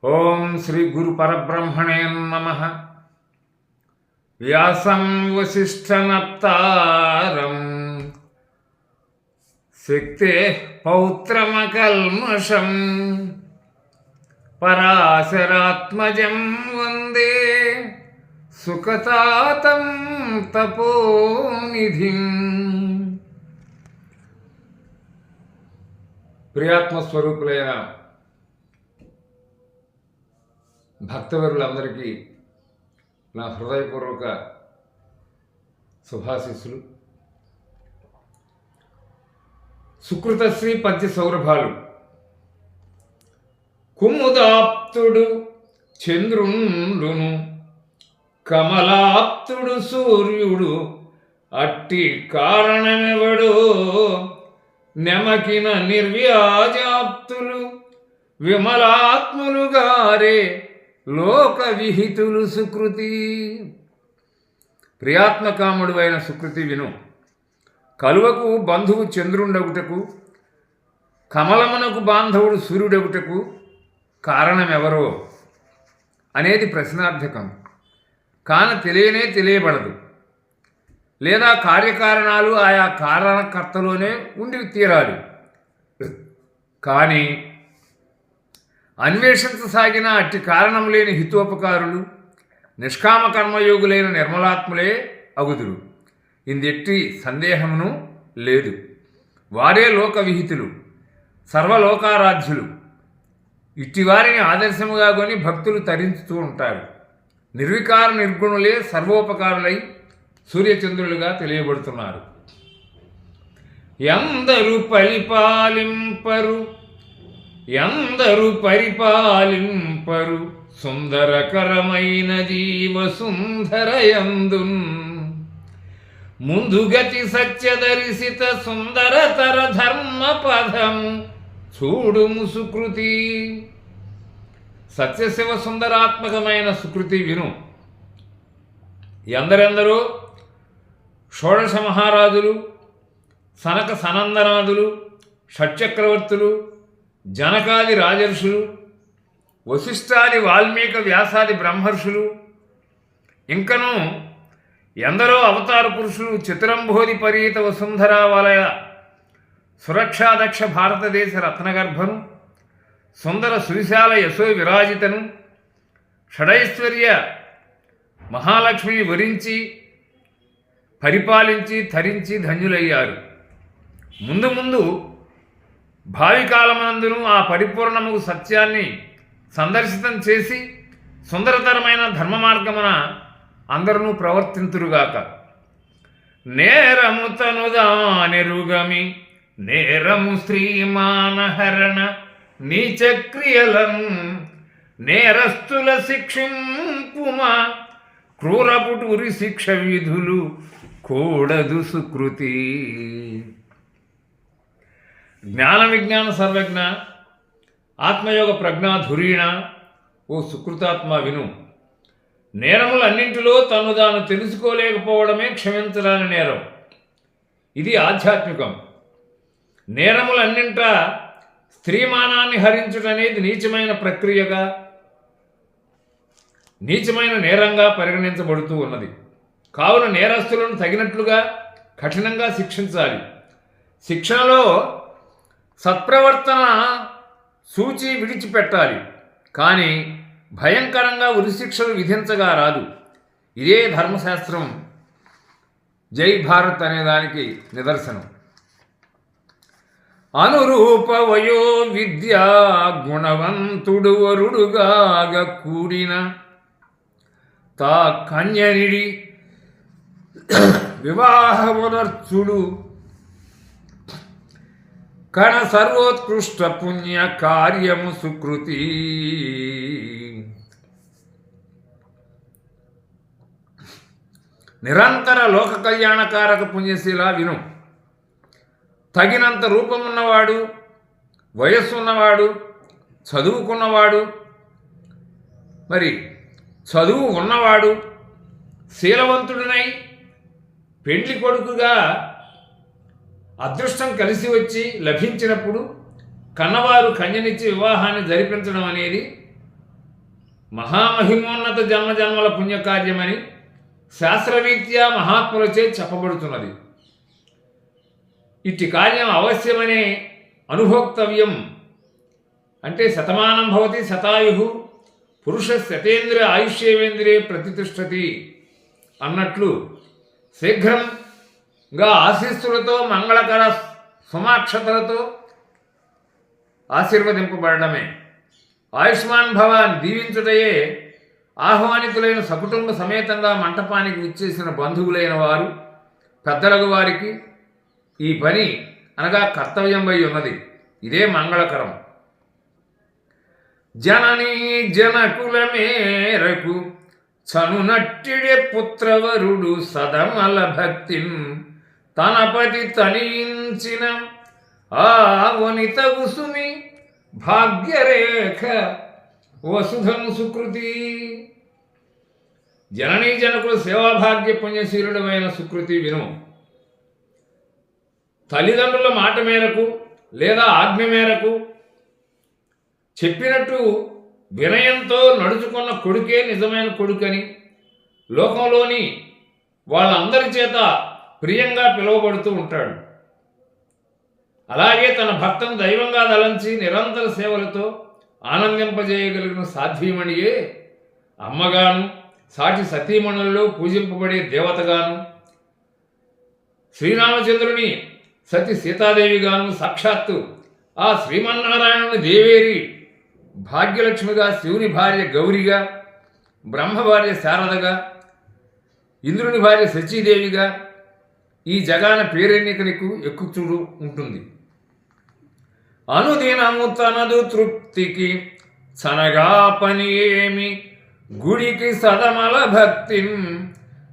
ఓం శ్రీ గురు పరబ్రహ్మణే నమః. వ్యాసం వసిష్ఠనప్తారం శక్తే పౌత్రమకల్మషం పరాశరాత్మజం వందే సుఖతాతం తపోనిధిం. ప్రియాత్మస్వరూపులైన భక్తవరులందరికీ నా హృదయపూర్వక శుభాశీస్సులు. సుకృతశ్రీ పద్య సౌరభాలు. కుముదాప్తుడు చంద్రుండును, కమలాప్తుడు సూర్యుడు, అట్టి కారణమెవడో నెమకిన నిర్వ్యాజాప్తులు, విమలాత్ములుగారే లోక విహితులు సుకృతి. ప్రియాత్మకాముడు అయిన సుకృతి విను. కలువకు బంధువు చంద్రుండగుటకు, కమలమునకు బాంధవుడు సూర్యుడగుటకు కారణమెవరో అనేది ప్రశ్నార్థకం. కాన తెలియబడదు, లేదా కార్యకారణాలు ఆయా కారణకర్తలోనే ఉండి తీరాలి. కానీ అన్వేషించసాగిన అట్టి కారణం లేని హితోపకారులు, నిష్కామ కర్మయోగులైన నిర్మలాత్ములే అగుదురు. ఇందెట్టి సందేహమును లేదు. వారే లోక విహితులు, సర్వలోకారాధ్యులు. ఇట్టివారిని ఆదర్శముగా కొని భక్తులు తరించుతూ ఉంటారు. నిర్వికార నిర్గుణులే సర్వోపకారులై సూర్యచంద్రులుగా తెలియబడుతున్నారు. ఎందరు పరిపాలింపరు సుందరకరమైన జీవ సుందరయందున్, ముందుగతి సత్యదర్శిత సుందరతర ధర్మ పదము చూడుము సుకృతి. సత్యశివ సుందరాత్మకమైన సుకృతి విను. ఎందరెందరో షోడశ మహారాజులు, సనక సనందనాదులు, షట్చక్రవర్తులు, జనకాది రాజర్షులు, వశిష్ఠాది వాల్మీక వ్యాసాది బ్రహ్మర్షులు, ఇంకనూ ఎందరో అవతార పురుషులు చతురంబోధి పరీత వసుంధరావలయ సురక్షాదక్ష భారతదేశ రత్నగర్భను, సుందర సువిశాల యశో విరాజితను, షడైశ్వర్య మహాలక్ష్మిని వరించి పరిపాలించి ధరించి ధన్యులయ్యారు. ముందు భావి కాలమందును ఆ పరిపూర్ణము సత్యాన్ని సందర్శితం చేసి సుందరతరమైన ధర్మ మార్గమున అందరూ ప్రవర్తింతురుగాక. నేరము తనుదానెరుగమి నేరము శ్రీమానహరణ నీచక్రియలం, నేరస్తుల శిక్షింపుమా క్రూరపుటూరి శిక్ష విధులు కూడదు సుకృతి. జ్ఞాన విజ్ఞాన సర్వజ్ఞ ఆత్మయోగ ప్రజ్ఞాధురీణ ఓ సుకృతాత్మ విను. నేరములన్నింటిలో తను తాను తెలుసుకోలేకపోవడమే క్షమించరాని నేరం. ఇది ఆధ్యాత్మికం. నేరములన్నింటా స్త్రీమానాన్ని హరించుటనేది నీచమైన ప్రక్రియగా, నీచమైన నేరంగా పరిగణించబడుతూ ఉన్నది. కావున నేరస్తులను తగినట్లుగా కఠినంగా శిక్షించాలి. శిక్షణలో సత్ప్రవర్తన సూచి విడిచిపెట్టాలి. కానీ భయంకరంగా ఉరిశిక్షలు విధించగా రాదు. ఇదే ధర్మశాస్త్రం జై భారత్ అనేదానికి నిదర్శనం. అనురూప వయో విద్యా గుణవంతుడు వరుడుగాగ కూడిన తా కన్యనిడి వివాహమునర్చుడు, కణ సర్వోత్కృష్ట పుణ్య కార్యము సుకృతి. నిరంతర లోక కళ్యాణకారక పుణ్యశీల విను. తగినంత రూపమున్నవాడు, వయస్సున్నవాడు, చదువుకున్నవాడు, చదువు ఉన్నవాడు, శీలవంతుడినై పెండ్లి కొడుకుగా అదృష్టం కలిసి వచ్చి లభించినప్పుడు కన్నవారు కన్యనిచ్చి వివాహాన్ని జరిపించడం అనేది మహామహిమోన్నత జన్మజన్మల పుణ్యకార్యమని శాస్త్రరీత్యా మహాత్ములచే చెప్పబడుతున్నది. ఇట్టి కార్యం అవశ్యమనే అనుభోక్తవ్యం. అంటే శతమానం భవతి శతాయు పురుష శతేంద్రియ ఆయుష్యేంద్రియే ప్రతిష్టతి అన్నట్లు శీఘ్రంగా ఆశీస్సులతో మంగళకర సుమాక్షతలతో ఆశీర్వదింపబడమే. ఆయుష్మాన్ భవాన్ దీవించుటయే ఆహ్వానితులైన సకుటుంబ సమేతంగా మంటపానికి విచ్చేసిన బంధువులైన వారు పెద్దలకు వారికి ఈ పని అనగా కర్తవ్యం వై ఉన్నది. ఇదే మంగళకరం. జననీ జనకుల మేరకు చనునట్టిడే పుత్రవరుడు సదమల భక్తిన్ తనపతి తనించిన ఆ వనిత కుసుమి భాగ్యరేఖ వసుధం సుకృతి. జననీ జనకుల సేవాభాగ్య పుణ్యశీలుడమైన సుకృతి విను. తల్లిదండ్రుల మాట మేరకు లేదా ఆజ్ఞ మేరకు చెప్పినట్టు వినయంతో నడుచుకున్న కొడుకే నిజమైన కొడుకని లోకంలోని వాళ్ళందరి చేత ప్రియంగా పిలువబడుతూ ఉంటాడు. అలాగే తన భక్తను దైవంగా దలంచి నిరంతర సేవలతో ఆనందింపజేయగలిగిన సాధ్వీమణియే అమ్మగాను, సాటి సతీమణుల్లో పూజింపబడే దేవతగాను, శ్రీరామచంద్రుని సతి సీతాదేవిగాను, సాక్షాత్తు ఆ శ్రీమన్నారాయణుని దేవేరి భాగ్యలక్ష్మిగా, శివుని భార్య గౌరిగా, బ్రహ్మ భార్య శారదగా, ఇంద్రుని భార్య శచీదేవిగా ఈ జగాన పేరెన్నికలకు ఎక్కుచుడు ఉంటుంది. అనుదినము తనదు తృప్తికి చనగా పని ఏమి గుడికి సదమల భక్తిన్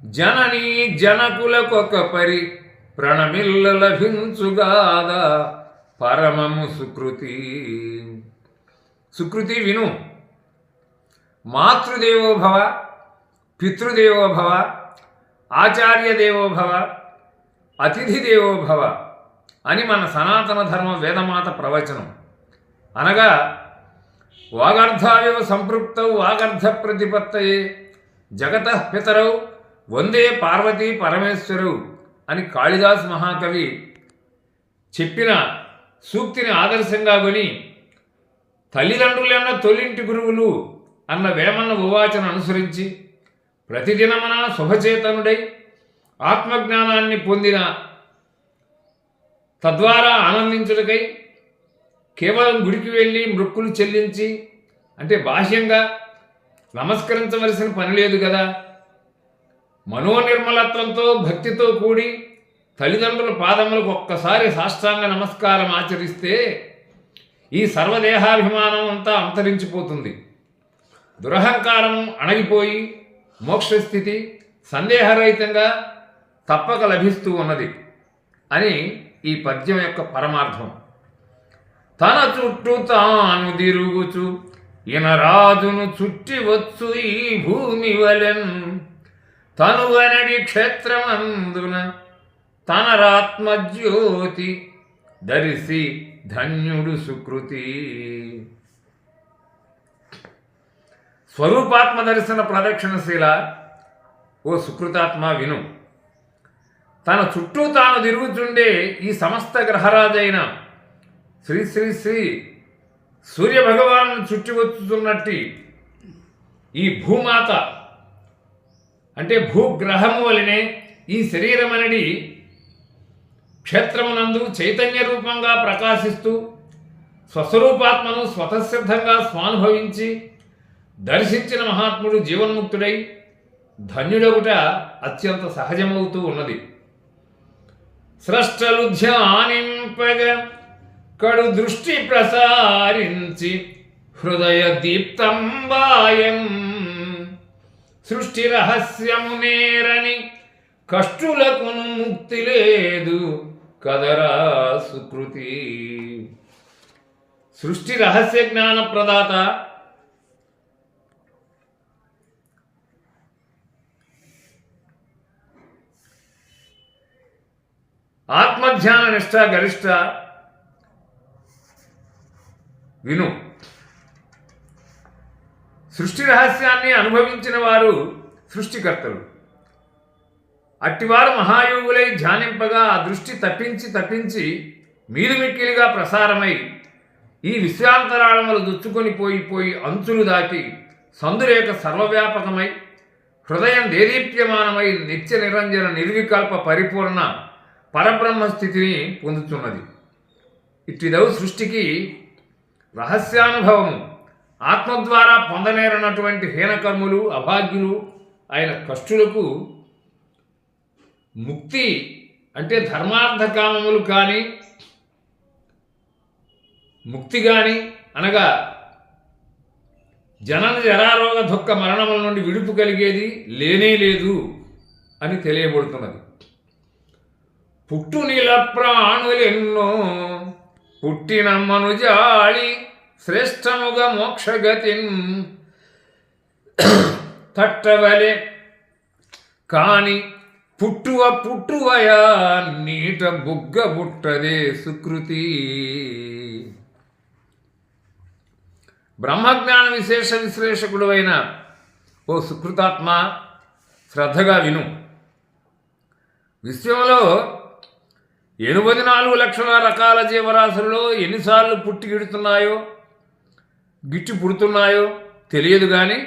జననీ జనకులకొక పరి ప్రణమిల్ల లభించుగాద పరమము సుకృతి. సుకృతి విను. మాతృదేవోభవ, పితృదేవోభవ, ఆచార్యదేవోభవ, అతిథి దేవోభవ అని మన సనాతన ధర్మ వేదమాత ప్రవచనం. అనగా వాగర్ధావివ సంపృక్తౌ వాగర్ధ ప్రతిపత్తయే జగతః పితరౌ వందే పార్వతీ పరమేశ్వరౌ అని కాళిదాస్ మహాకవి చెప్పిన సూక్తిని ఆదర్శంగా కొని తల్లిదండ్రులన్న తొలింటి గురువులు అన్న వేమన్న ఉవాచను అనుసరించి ప్రతిదినమన శుభచేతనుడై ఆత్మజ్ఞానాన్ని పొందిన తద్వారా ఆనందించుటకై కేవలం గుడికి వెళ్ళి మృక్కులు చెల్లించి అంటే బాహ్యంగా నమస్కరించవలసిన పని లేదు కదా. మనోనిర్మలత్వంతో భక్తితో కూడి తల్లిదండ్రుల పాదములకు ఒక్కసారి సాష్టాంగ నమస్కారం ఆచరిస్తే ఈ సర్వదేహాభిమానం అంతా అంతరించిపోతుంది. దురహంకారం అణగిపోయి మోక్షస్థితి సందేహరహితంగా తప్పక లభిస్తూ ఉన్నది అని ఈ పద్యం యొక్క పరమార్థం. తన చుట్టూ తాను తిరుగుచు ఇనరాజును చుట్టి వచ్చు ఈ భూమి వలెన్ తనువనడి క్షేత్రమందున తనరాత్మజ్యోతి ధరిసి ధన్యుడు సుకృతి. స్వరూపాత్మ దర్శన ప్రదక్షిణశీల ఓ సుకృతాత్మ విను. తన చుట్టూ తాను తిరుగుతుండే ఈ సమస్త గ్రహరాజైన శ్రీ శ్రీ శ్రీ సూర్యభగవాను చుట్టి వచ్చుతున్నట్టి ఈ భూమాత అంటే భూగ్రహము వలనే ఈ శరీరం అనేది క్షేత్రమునందు చైతన్య రూపంగా ప్రకాశిస్తూ స్వస్వరూపాత్మను స్వతసిద్ధంగా స్వానుభవించి దర్శించిన మహాత్ముడు జీవన్ముక్తుడై ధన్యుడగుట అత్యంత సహజమవుతూ ఉన్నది. స్రష్టలు ధ్యానింపగ కడు దృష్టి ప్రసారించి హృదయ దీప్తంబాయం సృష్టి రహస్యము నేరని కష్టులకును ముక్తి లేదు కదరా సుకృతి. సృష్టి రహస్య జ్ఞాన ప్రదాత ఆత్మధ్యాన నిష్ఠ గరిష్ట విను. సృష్టి రహస్యాన్ని అనుభవించిన వారు సృష్టికర్తలు. అట్టివారు మహాయోగులై ధ్యానింపగా ఆ దృష్టి తప్పించి మీదుమిక్కిలిగా ప్రసారమై ఈ విశ్వాంతరాళములు దుచ్చుకొని పోయి అంచులు దాటి సందురేక సర్వవ్యాపకమై హృదయం దేదీప్యమానమై నిత్య నిరంజన నిర్వికల్ప పరిపూర్ణ పరబ్రహ్మస్థితిని పొందుతున్నది. ఇట్టిదవు సృష్టికి రహస్యానుభవము. ఆత్మ ద్వారా పొందనేరనటువంటి హీనకర్ములు అభాగ్యులు అయిన కష్టులకు ముక్తి అంటే ధర్మార్థకామములు కానీ ముక్తి కానీ అనగా జనన జరారోగ దుఃఖ మరణముల నుండి విడుపు కలిగేది లేనే లేదు అని తెలియబడుతున్నది. పుట్టు నీల ప్రాణులెన్నో పుట్టిన మనుజాళి శ్రేష్టముగా మోక్షగతిన్ తట్టవలే కాని పుట్టువయా నీట బుగ్గ బుట్టదే సుకృతి. బ్రహ్మజ్ఞాన విశేష విశ్లేషకుడు అయిన ఓ సుకృతాత్మ, శ్రద్ధగా విను. విశ్వంలో 84 లక్షల రకాల జీవరాశుల్లో ఎన్నిసార్లు పుట్టి గిడుతున్నాయో గిట్టి పుడుతున్నాయో తెలియదు, కానీ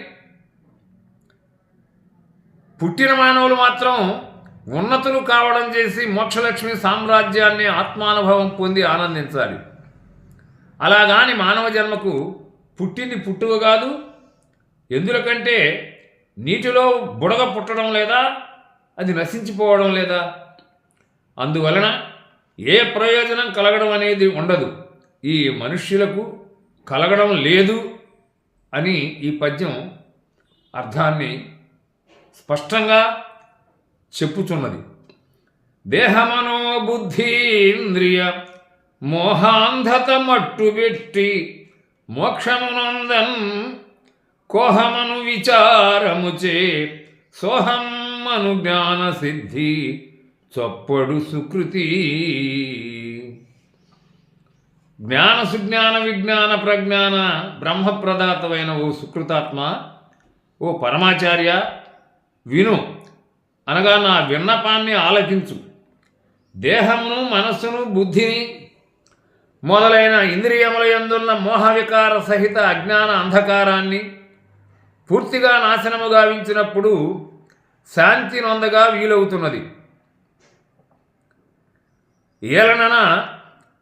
పుట్టిన మానవులు మాత్రం ఉన్నతులు కావడం చేసి మోక్షలక్ష్మి సామ్రాజ్యాన్ని ఆత్మానుభవం పొంది ఆనందించాలి. అలాగాని మానవ జన్మకు పుట్టింది పుట్టుక కాదు. ఎందుకంటే నీటిలో బుడగ పుట్టడం లేదా, అది నశించిపోవడం లేదా. అందువలన ఏ ప్రయోజనం కలగడం అనేది ఉండదు. ఈ మనుష్యులకు కలగడం లేదు అని ఈ పద్యం అర్థాన్ని స్పష్టంగా చెప్పుచున్నది. దేహమనో బుద్ధీంద్రియ మోహాంధత మట్టుబెట్టి మోక్షమునందన్ కోహమను విచారముచే సోహమ్మను జ్ఞాన సిద్ధి చొప్పడు సుకృతి. జ్ఞాన సుజ్ఞాన విజ్ఞాన ప్రజ్ఞాన బ్రహ్మప్రదాతమైన ఓ సుకృతాత్మ, ఓ పరమాచార్య, విను అనగా నా విన్నపాన్ని ఆలకించు. దేహమును మనస్సును బుద్ధిని మొదలైన ఇంద్రియముల యందున్న మోహవికార సహిత అజ్ఞాన అంధకారాన్ని పూర్తిగా నాశనము గావించినప్పుడు శాంతి నొందగా వీలవుతున్నది. ఏలనన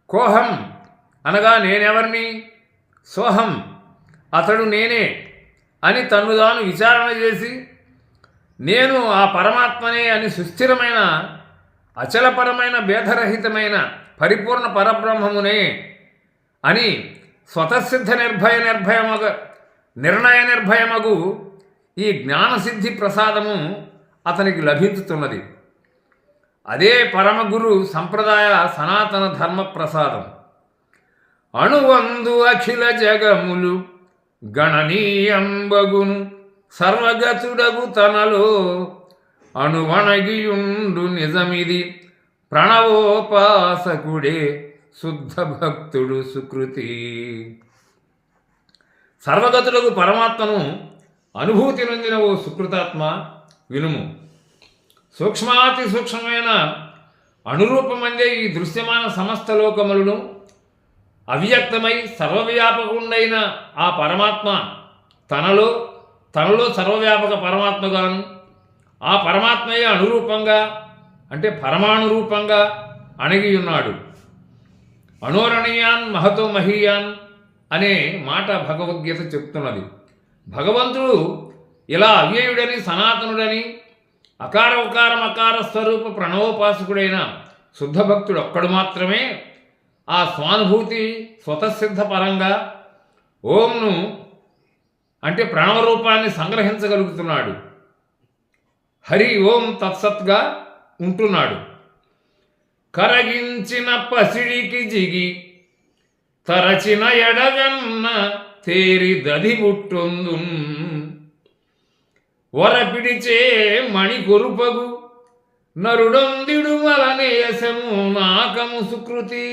కోహం అనగా నేనెవరిని, సోహం అతడు నేనే అని తన్నుదాను విచారణ చేసి నేను ఆ పరమాత్మనే అని సుస్థిరమైన అచలపరమైన భేదరహితమైన పరిపూర్ణ పరబ్రహ్మమునే అని స్వతసిద్ధ నిర్ణయ నిర్భయమగు ఈ జ్ఞానసిద్ధి ప్రసాదము అతనికి లభించుతున్నది. అదే పరమగురు సంప్రదాయ సనాతన ధర్మ ప్రసాదం. అణువందు అఖిల జగములు గణనీయంబగును సర్వగతుడగు తనలో అణువణగియుండు నిజమిది ప్రణవోపాసకుడే శుద్ధ భక్తుడు సుకృతి. సర్వగతులకు పరమాత్మను అనుభూతి నొందిన ఓ సుకృతాత్మ, వినుము. సూక్ష్మాతి సూక్ష్మమైన అణురూపమందే ఈ దృశ్యమాన సమస్త లోకములను అవ్యక్తమై సర్వవ్యాపకుండైన ఆ పరమాత్మ తనలో సర్వవ్యాపక పరమాత్మగాను, ఆ పరమాత్మయే అణురూపంగా అంటే పరమాణు రూపంగా అణిగి ఉన్నాడు. అణోరణీయాన్ మహతో మహీయాన్ అనే మాట భగవద్గీత చెప్తున్నది. భగవంతుడు ఇలా అవ్యయుడని సనాతనుడని అకార ఉకార మకార స్వరూప ప్రణవోపాసకుడైన శుద్ధ భక్తుడు ఒక్కడు మాత్రమే ఆ స్వానుభూతి స్వతసిద్ధ పరంగా ఓంను అంటే ప్రణవ రూపాన్ని సంగ్రహించగలుగుతున్నాడు. హరి ఓం తత్సత్గా ఉంటున్నాడు. కరగించిన పసిడికి జిగి తరచిన ఎడగన్న తేరి దదిబుట్టొందు వరపిడిచే మణి కొరుపగు నరుడొందిడు మలనేయసము నాకము సుకృతి.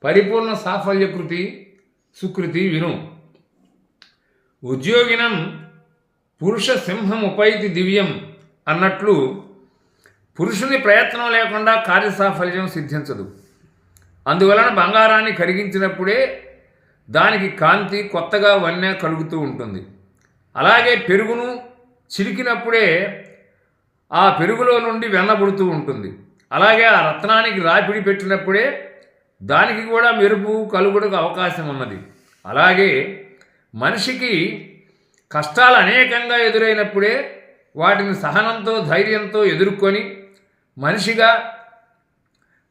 పరిపూర్ణ సాఫల్యకృతి సుకృతి విను. ఉద్యోగినం పురుష సింహముపైతి దివ్యం అన్నట్లు పురుషుని ప్రయత్నం లేకుండా కార్యసాఫల్యం సిద్ధించదు. అందువలన బంగారాన్ని కరిగించినప్పుడే దానికి కాంతి, కొత్తగా వన్నె కలుగుతూ ఉంటుంది. అలాగే పెరుగును చిలికినప్పుడే ఆ పెరుగులో నుండి వెన్న పుడుతూ ఉంటుంది. అలాగే ఆ రత్నానికి రాపిడి పెట్టినప్పుడే దానికి కూడా మెరుపు కలుగుటకు అవకాశం ఉన్నది. అలాగే మనిషికి కష్టాలు అనేకంగా ఎదురైనప్పుడే వాటిని సహనంతో, ధైర్యంతో ఎదుర్కొని మనిషిగా,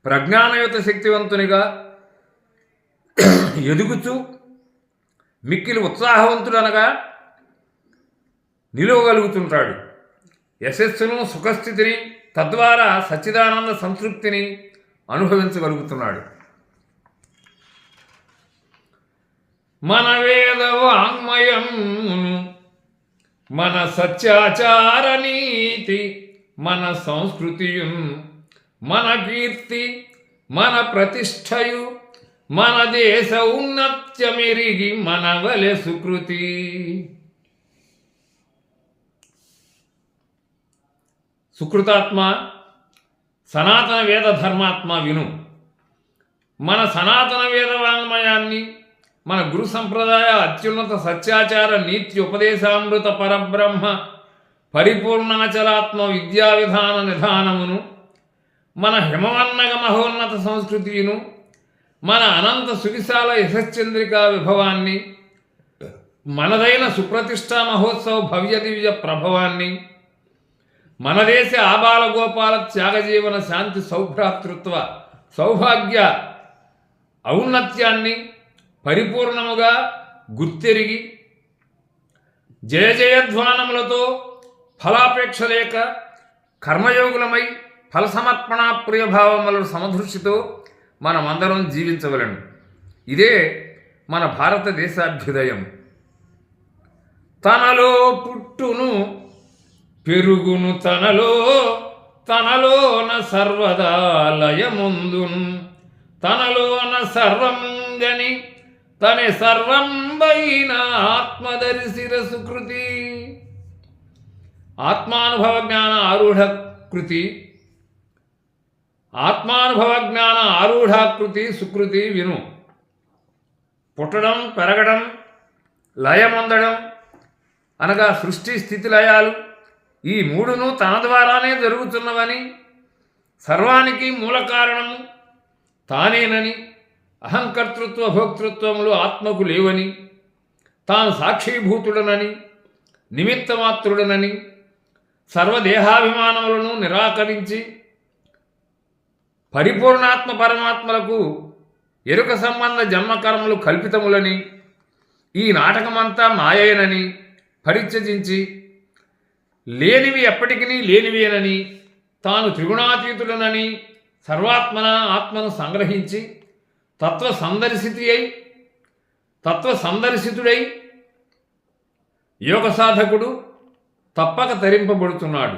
ప్రజ్ఞానయుత శక్తివంతునిగా ఎదుగుతూ మిక్కిలి ఉత్సాహవంతుడనగా నిలవగలుగుతుంటాడు. యశస్సును, సుఖస్థితిని, తద్వారా సచ్చిదానంద సంతృప్తిని అనుభవించగలుగుతున్నాడు. మన వేద వాంగ్మయమును, మన సత్యాచార నీతి, మన సంస్కృతియున్, మన కీర్తి, మన ప్రతిష్టయు, మన దేశ ఉన్నత్యమెరిగి మన వలె సుకృతి. సుకృతాత్మ, సనాతన వేద ధర్మాత్మ విను. మన సనాతన వేద వాంగ్మయాన్ని, మన గురు సంప్రదాయ అత్యున్నత సత్యాచార నీతి ఉపదేశామృత పరబ్రహ్మ పరిపూర్ణాచలాత్మ విద్యా విధాన నిధానమును, మన హిమవన్నగ మహోన్నత సంస్కృతియును, మన అనంత సువిశాల యశశ్చంద్రికా విభవాన్ని, మనదైన సుప్రతిష్టా మహోత్సవ భవ్య దివ్య ప్రభవాన్ని, మన దేశ ఆబాల గోపాల త్యాగజీవన శాంతి సౌభ్రాతృత్వ సౌభాగ్య ఔన్నత్యాన్ని పరిపూర్ణముగా గుర్తెరిగి జయ జయధ్వానములతో ఫలాపేక్ష లేక కర్మయోగులమై ఫలసమర్పణ ప్రియభావముల సమదృష్టితో మనమందరం జీవించవలను. ఇదే మన భారతదేశాభ్యుదయం. తనలో పుట్టును పెరుగును, తనలోన సర్వదా లయముందున్, తనలోన సర్వం గని తనే సర్వంబైన ఆత్మదర్శిర సుకృతి. ఆత్మానుభవ జ్ఞాన ఆరూఢకృతి, ఆత్మానుభవ జ్ఞాన ఆరూఢాకృతి సుకృతి విను. పుట్టడం, పెరగడం, లయమొందడం అనగా సృష్టి, స్థితి, లయాలు ఈ మూడును తన ద్వారానే జరుగుతున్నవని, సర్వానికి మూల కారణము తానేనని, అహంకర్తృత్వ భోక్తృత్వములు ఆత్మకు లేవని, తాను సాక్షీభూతుడనని, నిమిత్తమాత్రుడనని, సర్వదేహాభిమానములను నిరాకరించి పరిపూర్ణాత్మ పరమాత్మలకు ఎరుక సంబంధ జన్మకర్మలు కల్పితములని, ఈ నాటకమంతా మాయేనని పరిత్యజించి లేనివి ఎప్పటికీ లేనివేనని, తాను త్రిగుణాతీతుడనని సర్వాత్మన ఆత్మను సంగ్రహించి తత్వసందర్శితుడై యోగ సాధకుడు తప్పక తరింపబడుతున్నాడు.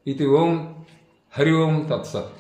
ఇది ఓం హరి ఓం తత్సత్.